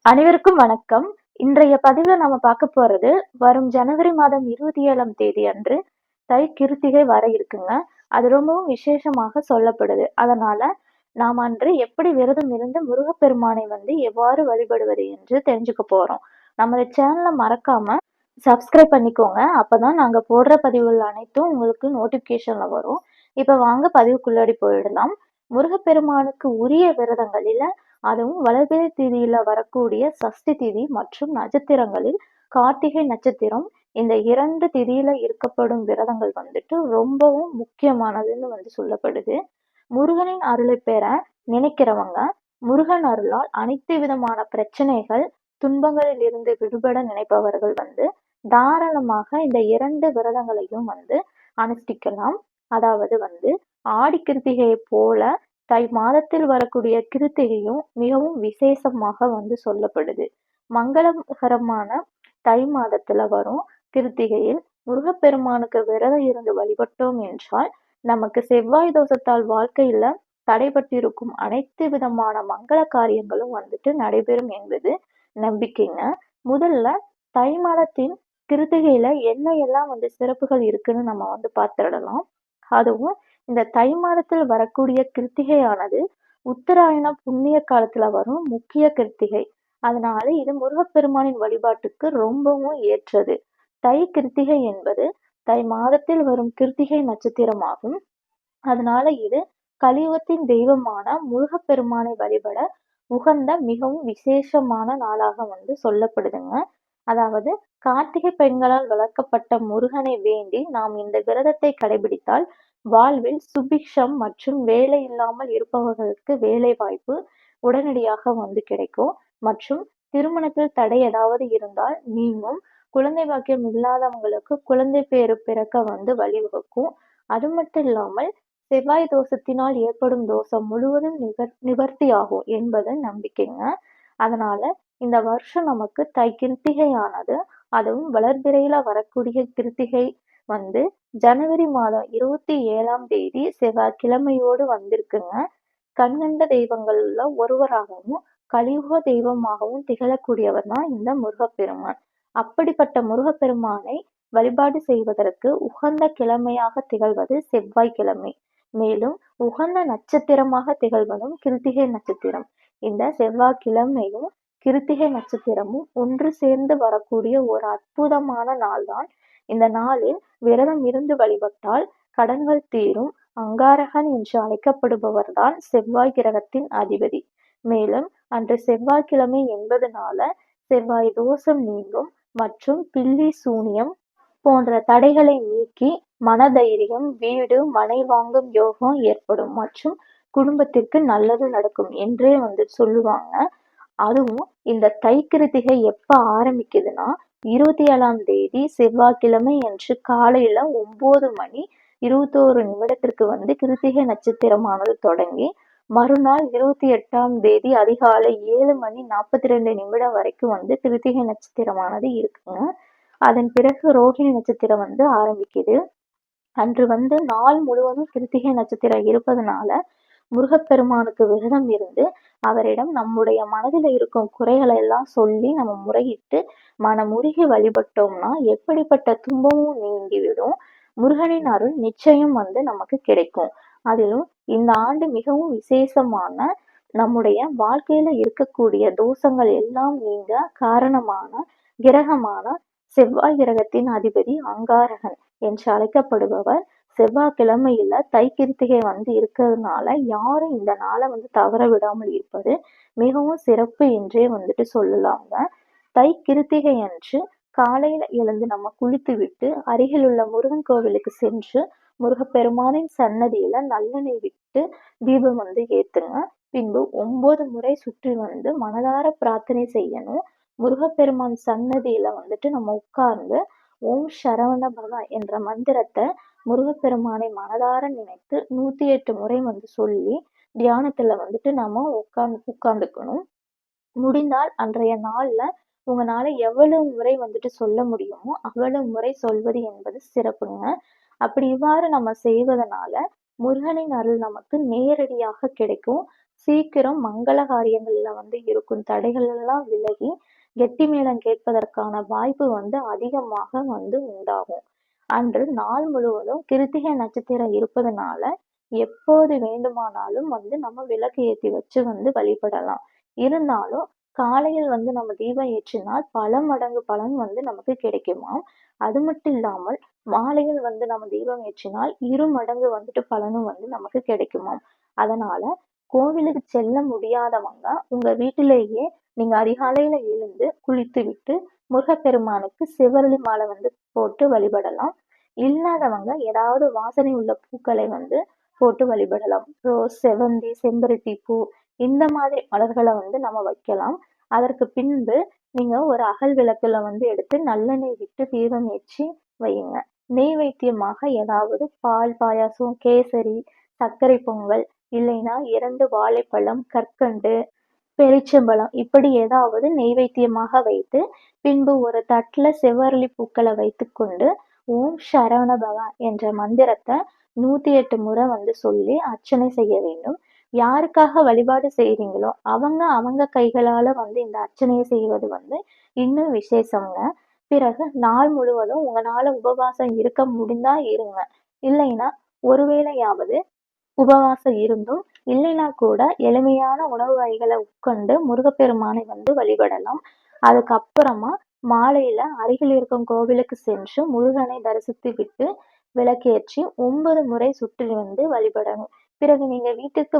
அனைவருக்கும் வணக்கம். இன்றைய பதிவுல நம்ம பார்க்க போறது, வரும் ஜனவரி மாதம் 27ஆம் தேதி அன்று தை கிருத்திகை வர இருக்குங்க. அது ரொம்பவும் விசேஷமாக சொல்லப்படுது. அதனால நாம் அன்று எப்படி விரதம் இருந்து முருகப்பெருமானை எவ்வாறு வழிபடுவது என்று தெரிஞ்சுக்க போறோம். நம்ம சேனல மறக்காம சப்ஸ்கிரைப் பண்ணிக்கோங்க. அப்பதான் நாங்க போடுற பதிவுகள் அனைத்தும் உங்களுக்கு நோட்டிபிகேஷன்ல வரும். இப்ப வாங்க பதிவுக்குள்ளாடி போயிடலாம். முருகப்பெருமானுக்கு உரிய விரதங்களில அதுவும் வளர்பிறை திதியில வரக்கூடிய சஷ்டி திதி மற்றும் நட்சத்திரங்களில் கார்த்திகை நட்சத்திரம் இந்த 2 திதியில இருக்கப்படும் விரதங்கள் ரொம்பவும் முக்கியமானதுன்னு சொல்லப்படுது. முருகனின் அருளை பெற நினைக்கிறவங்க முருகன் அருளால் அனைத்து விதமான பிரச்சனைகள், துன்பங்களில் இருந்து விடுபட நினைப்பவர்கள் தாராளமாக இந்த 2 விரதங்களையும் அனுஷ்டிக்கலாம். அதாவது ஆடி கிருத்திகையை போல தை மாதத்தில் வரக்கூடிய கிருத்திகையும் மிகவும் விசேஷமாக சொல்லப்படுது. மங்களகரமான தை மாதத்துல வரும் கிருத்திகையில் முருகப்பெருமானுக்கு விரதம் இருந்து வழிபட்டோம் என்றால் நமக்கு செவ்வாய் தோஷத்தால் வாழ்க்கையில தடைபட்டிருக்கும் அனைத்து விதமான மங்கள காரியங்களும் நடைபெறும் என்பது நம்பிக்கைங்க. முதல்ல தை மாதத்தின் கிருத்திகையில என்ன எல்லாம் சிறப்புகள் இருக்குன்னு நம்ம பார்த்துடலாம். அதுவும் இந்த தை மாதத்தில் வரக்கூடிய கிருத்திகையானது உத்தராயண புண்ணிய காலத்துல வரும் முக்கிய கிருத்திகை. அதனால இது முருகப்பெருமானின் வழிபாட்டுக்கு ரொம்பவும் ஏற்றது. தை கிருத்திகை என்பது தை மாதத்தில் வரும் கிருத்திகை நட்சத்திரமாகும். அதனால இது கலியுகத்தின் தெய்வமான முருகப்பெருமானை வழிபட உகந்த மிகவும் விசேஷமான நாளாக சொல்லப்படுதுங்க. அதாவது கார்த்திகை பெண்களால் வளர்க்கப்பட்ட முருகனை வேண்டி நாம் இந்த விரதத்தை கடைபிடித்தால் வாழ்வில் சுபிக்ஷம் மற்றும் வேலை இல்லாமல் இருப்பவர்களுக்கு வேலை வாய்ப்பு உடனடியாக கிடைக்கும். மற்றும் திருமணத்தில் தடை ஏதாவது இருந்தால் நீங்கும். குழந்தை பாக்கியம் இல்லாதவங்களுக்கு குழந்தை பேரு பிறக்க வழிவகுக்கும். அது மட்டும் இல்லாமல் செவ்வாய் தோஷத்தினால் ஏற்படும் தோஷம் முழுவதும் நிவர்த்தி ஆகும் என்பது நம்பிக்கைங்க. அதனால இந்த வருஷம் நமக்கு தை கிருத்திகையானது அதுவும் வளர்பிறையில வரக்கூடிய கிருத்திகை ஜனவரி மாதம் 27ஆம் தேதி செவ்வாய்க்கிழமையோடு வந்திருக்குங்க. கண்கண்ட தெய்வங்கள்ல ஒருவராகவும் கலியுக தெய்வமாகவும் திகழக்கூடியவர் தான் இந்த முருகப்பெருமான். அப்படிப்பட்ட முருகப்பெருமானை வழிபாடு செய்வதற்கு உகந்த கிழமையாக திகழ்வது செவ்வாய்க்கிழமை. மேலும் உகந்த நட்சத்திரமாக திகழ்வதும் கிருத்திகை நட்சத்திரம். இந்த செவ்வாய்க்கிழமையும் கிருத்திகை நட்சத்திரமும் ஒன்று சேர்ந்து வரக்கூடிய ஒரு அற்புதமான நாள்தான். இந்த நாளில் விரதம் இருந்து வழிபட்டால் கடன்கள் தீரும். அங்காரகன் என்று அழைக்கப்படுபவர் தான் செவ்வாய் கிரகத்தின் அதிபதி. மேலும் அன்று செவ்வாய்க்கிழமை என்பதனால செவ்வாய் தோஷம் நீங்கும் மற்றும் பில்லி சூனியம் போன்ற தடைகளை நீக்கி மனதைரியம், வீடு மனை வாங்கும் யோகம் ஏற்படும் மற்றும் குடும்பத்திற்கு நல்லது நடக்கும் என்றே சொல்லுவாங்க. அதுவும் இந்த தை கிருத்திகை எப்ப ஆரம்பிக்குதுன்னா 27ஆம் தேதி செவ்வாய்க்கிழமை அன்று காலையில 9 மணி 21 நிமிடத்திற்கு கிருத்திகை நட்சத்திரமானது தொடங்கி மறுநாள் 28ஆம் தேதி அதிகாலை 7 மணி 42 நிமிடம் வரைக்கும் கிருத்திகை நட்சத்திரமானது இருக்குங்க. அதன் பிறகு ரோகிணி நட்சத்திரம் ஆரம்பிக்குது. அன்று நாள் முழுவதும் கிருத்திகை நட்சத்திரம் இருப்பதனால முருகப்பெருமானுக்கு விரதம் இருந்து அவரிடம் நம்முடைய மனதில் இருக்கும் குறைகளை எல்லாம் சொல்லி நம்ம முறையிட்டு மனமுருகி வழிபட்டோம்னா எப்படிப்பட்ட துன்பமும் நீங்கிவிடும். முருகனின் அருள் நிச்சயம் நமக்கு கிடைக்கும். அதிலும் இந்த ஆண்டு மிகவும் விசேஷமான நம்முடைய வாழ்க்கையில இருக்கக்கூடிய தோஷங்கள் எல்லாம் நீங்க காரணமான கிரகமான செவ்வாய் கிரகத்தின் அதிபதி அங்காரகன் என்று அழைக்கப்படுபவர் செவ்வாய்க்கிழமையில தை கிருத்திகை இருக்கிறதுனால யாரும் இந்த நாளை தவற விடாமல் இருப்பது மிகவும் சிறப்பு என்றே சொல்லலாங்க. தை கிருத்திகை அன்று காலையில எழுந்து நம்ம குளித்து விட்டு அருகில் உள்ள முருகன் கோவிலுக்கு சென்று முருகப்பெருமானின் சன்னதியில நல்லெண்ணெய் விட்டு தீபம் ஏத்துங்க. பின்பு 9 முறை சுற்றி மனதார பிரார்த்தனை செய்யணும். முருகப்பெருமான் சன்னதியில நம்ம உட்கார்ந்து ஓம் சரவண பவ என்ற மந்திரத்தை முருகப்பெருமானை மனதார நினைத்து 108 முறை சொல்லி தியானத்துல நம்ம உட்கார்ந்துக்கணும். முடிந்தால் அன்றைய நாள்ல உங்களால எவ்வளவு முறை சொல்ல முடியுமோ அவ்வளவு முறை சொல்வது என்பது சிறப்புங்க. அப்படி இவ்வாறு நம்ம செய்வதனால முருகனின் அருள் நமக்கு நேரடியாக கிடைக்கும். சீக்கிரம் மங்கள காரியங்கள்ல இருக்கும் தடைகள் எல்லாம் விலகி கெட்டி மேளம் கேட்பதற்கான வாய்ப்பு அதிகமாக உண்டாகும். அன்று நாள் முழுவதும் கிருத்திகை நட்சத்திரம் இருப்பதனால எப்போது வேண்டுமானாலும் நம்ம விளக்கு ஏத்தி வச்சு வழிபடலாம். இருந்தாலும் காலையில் நம்ம தீபம் ஏற்றினால் பல மடங்கு பலன் நமக்கு கிடைக்குமாம். அது மட்டும் இல்லாமல் மாலையில் நம்ம தீபம் ஏற்றினால் 2 மடங்கு பலனும் நமக்கு கிடைக்குமாம். அதனால கோவிலுக்கு செல்ல முடியாதவங்க உங்க வீட்டிலேயே நீங்க அதிகாலையில எழுந்து குளித்து விட்டு முருகப்பெருமானுக்கு சிவரளி மாலை போட்டு வழிபடலாம். இல்லாதவங்க ஏதாவது வாசனை உள்ள பூக்களை போட்டு வழிபடலாம். ரோஸ், செவந்தி, செம்பருத்தி பூ இந்த மாதிரி மலர்களை நம்ம வைக்கலாம். அதற்கு பின்பு நீங்க ஒரு அகல் விளக்குல எடுத்து நல்லெண்ணெய் விட்டு தீபம் ஏற்றி வையுங்க. நெய்வேத்தியமாக ஏதாவது பால் பாயாசம், கேசரி, சர்க்கரை பொங்கல், இல்லைன்னா 2 வாழைப்பழம், கற்கண்டு, பேரிச்சம்பழம் இப்படி ஏதாவது நெய்வேத்தியமாக வைத்து பின்பு ஒரு தட்டுல செவ்வரளி பூக்களை வைத்துக்கொண்டு ஓம் சரவண பவா என்ற மந்திரத்தை 108 முறை சொல்லி அர்ச்சனை செய்ய வேண்டும். யாருக்காக வழிபாடு செய்றீங்களோ அவங்க கைகளால இந்த அர்ச்சனையை செய்வது இன்னும் விசேஷங்க. பிறகு நாள் முழுவதும் உங்களால உபவாசம் இருக்க முடிந்தா இருங்க. இல்லைன்னா ஒருவேளையாவது உபவாசம் இருந்தும் இல்லைன்னா கூட எளிமையான உணவு வகைகளை உட்கொண்டு முருகப்பெருமானை வழிபடலாம். அதுக்கப்புறமா மாலையில அருகில் இருக்கும் கோவிலுக்கு சென்று முருகனை தரிசித்து விட்டு விளக்கேற்றி 9 முறை சுற்றி வழிபடணும். பிறகு நீங்க வீட்டுக்கு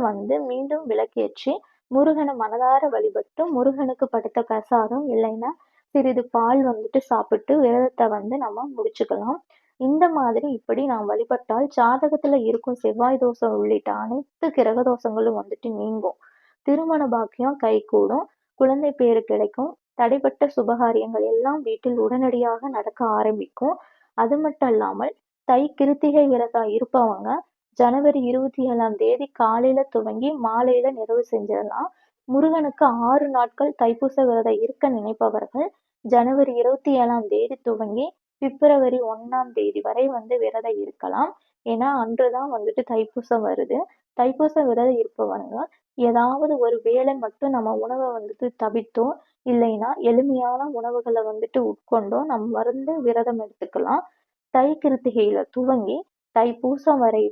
மீண்டும் விளக்கேற்றி முருகனை மனதார வழிபட்டு முருகனுக்கு படுத்த பிரசாதம் இல்லைன்னா சிறிது பால் சாப்பிட்டு விரதத்தை நம்ம முடிச்சுக்கலாம். இந்த மாதிரி இப்படி நாம் வழிபட்டால் ஜாதகத்துல இருக்கும் செவ்வாய் தோஷம் உள்ளிட்ட அனைத்து கிரக தோஷங்களும் நீங்கும். திருமண பாக்கியம் கைகூடும், குழந்தை பேறு கிடைக்கும், தடைப்பட்ட சுபகாரியங்கள் எல்லாம் வீட்டில் உடனடியாக நடக்க ஆரம்பிக்கும். அது மட்டும் இல்லாமல் தை கிருத்திகை விரதம் இருப்பவங்க ஜனவரி 27ஆம் தேதி காலையில துவங்கி மாலையில நிறைவு செஞ்சிடலாம். முருகனுக்கு 6 நாட்கள் தைப்பூச விரதம் இருக்க நினைப்பவர்கள் ஜனவரி 27ஆம் தேதி துவங்கி பிப்ரவரி 1ஆம் தேதி வரை விரதம் இருக்கலாம். ஏன்னா அன்றுதான் தைப்பூசம் வருது. தைப்பூச விரதம் இருப்பவங்க ஏதாவது ஒரு வேளை மட்டும் நம்ம உணவை தவிர்த்தோ இல்லைன்னா எளிமையான உணவுகளை உட்கொண்டோ நம்ம விரதம் எடுத்துக்கலாம். தை கிருத்திகையில துவங்கி தைப்பூசம் வரை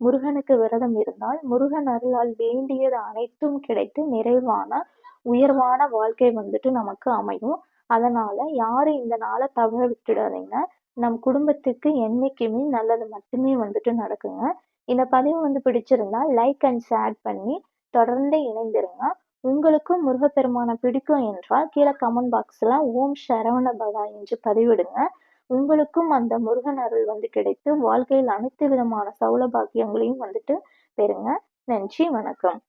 முருகனுக்கு விரதம் இருந்தால் முருகன் அருளால் வேண்டியது அனைத்தும் கிடைத்து நிறைவான உயர்வான வாழ்க்கை நமக்கு அமையும். அதனால யாரும் இந்த நாளை தவற விட்டுடாதீங்க. நம் குடும்பத்துக்கு என்னைக்குமே நல்லது மட்டுமே நடக்குங்க. இந்த பதிவு பிடிச்சிருந்தா லைக் அண்ட் ஷேர் பண்ணி தொடர்ந்து இணைந்திருங்க. உங்களுக்கும் முருகப்பெருமானை பிடிக்கும் என்றால் கீழே கமெண்ட் பாக்ஸ்ல ஓம் சரவண பவா என்று பதிவிடுங்க. உங்களுக்கும் அந்த முருகன் அருள் கிடைத்து வாழ்க்கையில் அனைத்து விதமான சௌல பாக்கியங்களையும் பெறுங்க. நன்றி, வணக்கம்.